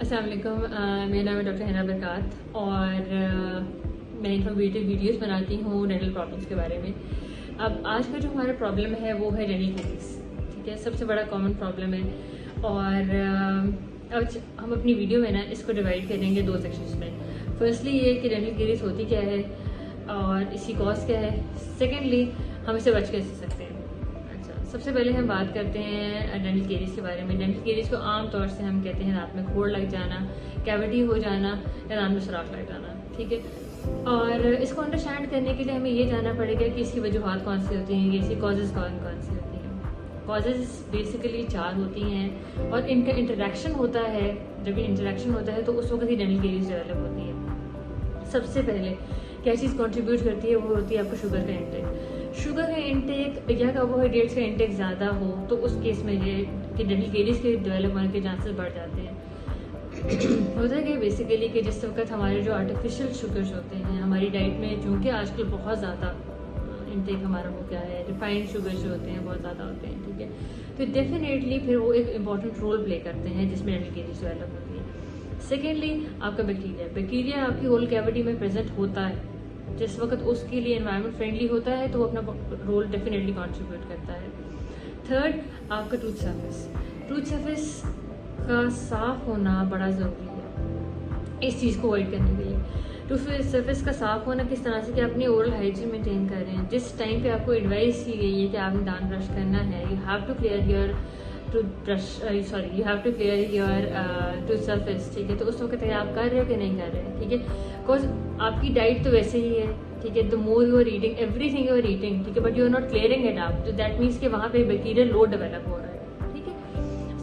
अस्सलाम वालेकुम। मेरा नाम है डॉक्टर हिना बरकात और मैं इन्फॉर्मेटिव वीडियोस बनाती हूँ डेंटल प्रॉब्लम्स के बारे में। अब आज का जो हमारा प्रॉब्लम है वो है डेंटल केस। ठीक है, सबसे बड़ा कॉमन प्रॉब्लम है और आज हम अपनी वीडियो में ना इसको डिवाइड करेंगे दो सेक्शंस में। फर्स्टली ये कि डेंटल केस होती क्या है और इसकी कॉज क्या है। सेकेंडली हम इसे बच कैसे सकते हैं। सबसे पहले हम बात करते हैं डेंटल केरीज के बारे में। डेंटल केरीज को आम तौर से हम कहते हैं दांत में खोड़ लग जाना, कैविटी हो जाना या दांत में सुराख लग जाना। ठीक है, और इसको अंडरस्टैंड करने के लिए हमें ये जानना पड़ेगा कि इसकी वजूहत कौन सी होती हैं, इसकी कॉजेज़ कौन कौन सी होती हैं। कॉजेज़ बेसिकली 4 होती हैं और इनका इंटरेक्शन होता है। जब इंटरेक्शन होता है तो उस वक्त ही डेंटल केरीज डेवलप होती है। सबसे पहले क्या चीज़ कंट्रीब्यूट करती है, वो होती है आपका शुगर का इंटेक। शुगर का इंटेक या कार्बोहाइड्रेट्स का इंटेक ज़्यादा हो तो उस केस में ये कि डेंटल केरीज के डेवलप होने के चांसेस बढ़ जाते हैं। होता है कि बेसिकली कि जिस वक्त हमारे जो आर्टिफिशियल शुगर्स होते हैं हमारी डाइट में, चूँकि आजकल बहुत ज़्यादा इंटेक हमारा हो गया है, रिफाइंड शुगर्स जो होते हैं बहुत ज़्यादा होते हैं। ठीक है, तो डेफिनेटली फिर वो एक इम्पॉर्टेंट रोल प्ले करते हैं जिसमें डेंटल केरीज डेवलप होती है। सेकेंडली आपका बैक्टीरिया आपकी ओरल कैविटी में प्रेजेंट होता है। जिस वक्त उसके लिए एनवायरनमेंट फ्रेंडली होता है तो वो अपना रोल डेफिनेटली कंट्रीब्यूट करता है। थर्ड आपका टूथ सरफेस का साफ होना बड़ा ज़रूरी है इस चीज़ को अवॉइड करने के लिए। टूथ सरफेस का साफ होना किस तरह से कि अपनी ओरल हाइजीन मेंटेन कर रहे हैं। जिस टाइम पे आपको एडवाइस की गई है कि आपने दांत ब्रश करना है, you have to clear your tooth surface. ठीक है, तो उस वक्त आप कर रहे हो कि नहीं कर रहे हैं। ठीक है, बिकॉज आपकी डाइट तो वैसे ही है। ठीक है, the more you are eating everything you are eating, ठीक है, but you are not clearing it up, तो दैट मीन्स कि वहाँ पे बैक्टीरियल लोड डेवलप हो रहा है। ठीक है,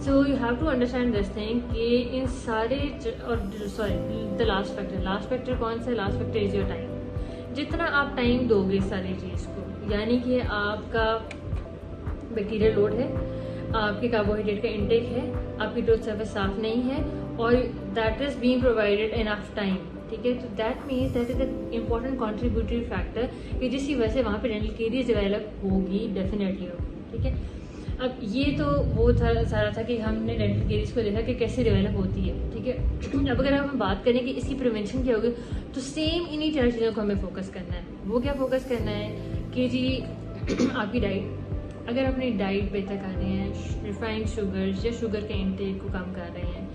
so you have to understand this thing कि इन सारे द लास्ट फैक्टर कौन सा है? Last factor is your time. जितना आप टाइम दोगे सारी चीज़ को, यानी कि आपका बैक्टीरियल लोड है, आपके कार्बोहाइड्रेट का इंटेक है, आपकी टूथ सरफेस साफ नहीं है और that is being provided enough time. ठीक है, तो that means that is an important contributory factor कि जिसकी वजह से वहाँ पे डेंटल केरीज डेवलप होगी, डेफिनेटली होगी। ठीक है, अब ये तो वो सारा था कि हमने डेंटल केरीज को देखा कि कैसे डेवलप होती है। ठीक है, अब अगर हम बात करें कि इसकी प्रिवेंशन क्या होगी तो सेम इन्हीं 4 चीज़ों को हमें फोकस करना है। वो क्या फोकस करना है कि जी आपकी डाइट, अगर अपनी डाइट बेहतर कर रहे हैं, रिफाइंड शुगर्स या शुगर के इंटेक को कम कर रहे हैं,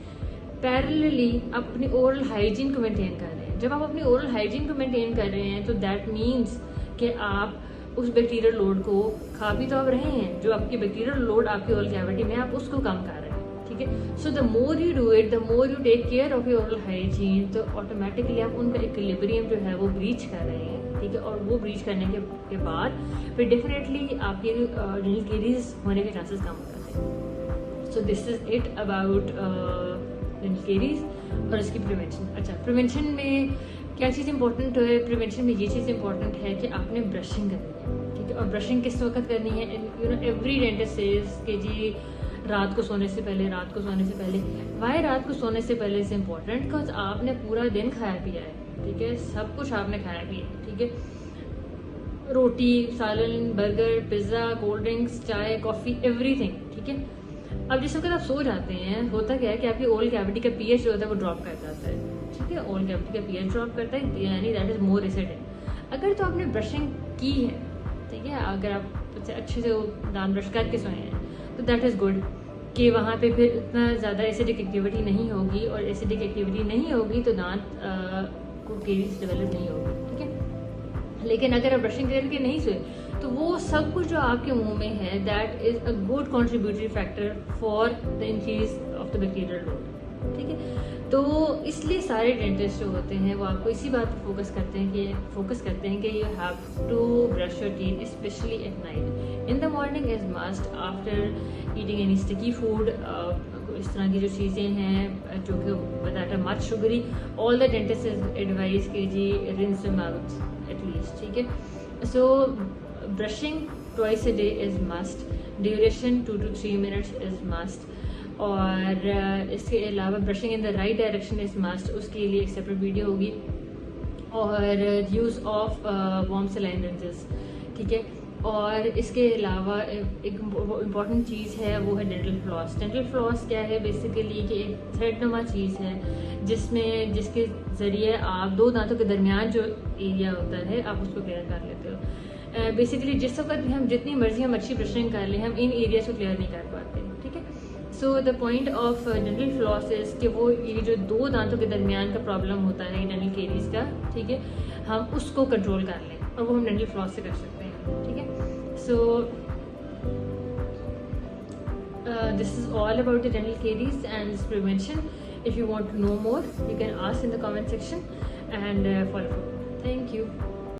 पैरेलली अपनी ओरल हाइजीन को मेंटेन कर रहे हैं। जब आप अपनी ओरल हाइजीन को मेंटेन कर रहे हैं तो दैट मीन्स कि आप उस बैक्टीरियल लोड को खा भी तो आप रहे हैं। जो आपकी बैक्टीरियल लोड आपकी ओरल कैविटी में, आप उसको कम कर रहे हैं। ठीक है, so the more you do it, the more you take care of your oral hygiene, तो ऑटोमेटिकली आप उनका इक्विलिब्रियम जो है वो ब्रीच कर रहे हैं। ठीक है, और वो ब्रीच करने के बाद फिर डेफिनेटली आपके डेंटल केरीज होने के चांसेस कम हो जाते हैं। So this is it about dental caries और इसकी प्रिवेंशन। अच्छा, प्रिवेंशन में क्या चीज़ इंपॉर्टेंट है? प्रिवेंशन में ये चीज़ इंपॉर्टेंट है कि आपने ब्रशिंग करनी है। ठीक है, और ब्रशिंग किस वक्त करनी है? You know every dentist says कि जी रात को सोने से पहले। वाई रात को सोने से पहले इज इम्पॉर्टेंट? बिकॉज आपने पूरा दिन खाया पिया है। ठीक है, सब कुछ आपने खाया पिया है। ठीक है, रोटी, सालन, बर्गर, पिज्ज़ा, कोल्ड ड्रिंक्स, चाय, कॉफ़ी, एवरीथिंग। ठीक है, अब जिस वक्त आप सो जाते हैं होता क्या है कि आपकी ओरल कैविटी का पीएच जो होता है वो ड्रॉप कर जाता है। ठीक है, ओरल कैविटी का पीएच ड्रॉप करता है, यानी दैट इज मोर एसिडिक। अगर तो आपने ब्रशिंग की है, ठीक है, अगर आप अच्छे से दांत ब्रश करके सोए हैं तो दैट इज़ गुड कि वहाँ पे फिर इतना ज़्यादा एसिडिक एक्टिविटी नहीं होगी, और एसिडिक एक्टिविटी नहीं होगी तो दांत को केरीज डेवलप नहीं होगी। ठीक है, लेकिन अगर आप ब्रशिंग करके नहीं सोए तो वो सब कुछ जो आपके मुंह में है that is a good contributory factor for the increase of the bacterial load. ठीक है, तो इसलिए सारे डेंटिस्ट जो होते हैं वो आपको इसी बात पर फोकस करते हैं कि you have to brush your teeth specially at night. In the morning is must, after eating any sticky food, इस तरह की जो चीज़ें हैं जो कि that are much sugary, all the dentist advise के जी रिंस द माउथ एटलीस्ट। ठीक है, so brushing twice a day is must, duration 2 to 3 minutes is must, और इसके अलावा brushing in the right direction is must, उसके लिए एक सेपरेट वीडियो होगी। और use of warm saline lenses. ठीक है, और इसके अलावा एक इम्पॉर्टेंट चीज़ है वो है डेंटल फ्लॉस। डेंटल फ्लॉस क्या है बेसिकली कि एक थ्रेडनुमा चीज़ है जिसके ज़रिए आप दो दांतों के दरमियान जो एरिया होता है आप उसको क्लियर कर लेते हो। बेसिकली जिस वक्त भी हम जितनी मर्जी हम अच्छी ब्रशिंग कर लें हम इन एरियाज को क्लियर नहीं कर पाते, ठीक है। So the point of dental floss is कि वो ये जो दो दांतों के दरमियान का प्रॉब्लम होता है डेंटल केरीज का, ठीक है, हम उसको कंट्रोल कर लें और वो हम डेंटल फ्लॉस से कर सकते हैं, ठीक है। So this is all about the dental caries and its prevention. If you want to know more, you can ask in the comment section and follow. Thank you.